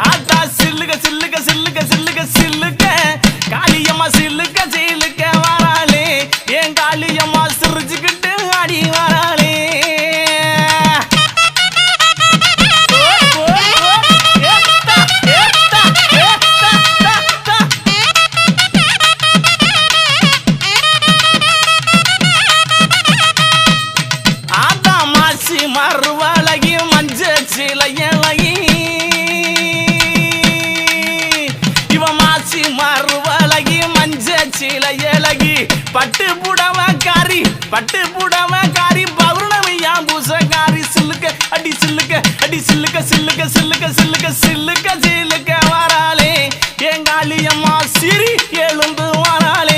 ஆத்தா சில்லுக சில்லுக சில்லுக சில்லுக சில்லுக காளியம்மா சில்லுக சில்லுக வராளே என் காளியம்மா சிரிச்சுக்கிட்டு ஆடி வராளே ஆத்தா மாசி மறுவழகி மஞ்ச சிலையழகி மறுவழகி மஞ்ச சிலையழகி பட்டு புடவக்காரி பௌர்ணமியா பூசக்காரி சில்லுக்க அடி சில்லுக்க அடி சில்லுக்க சில்லுக்க சில்லுக்க சில்லுக்க சில்லுக்க சில்லுக்க வராளே எங்காளியம்மா சிரி எழுந்து வராளே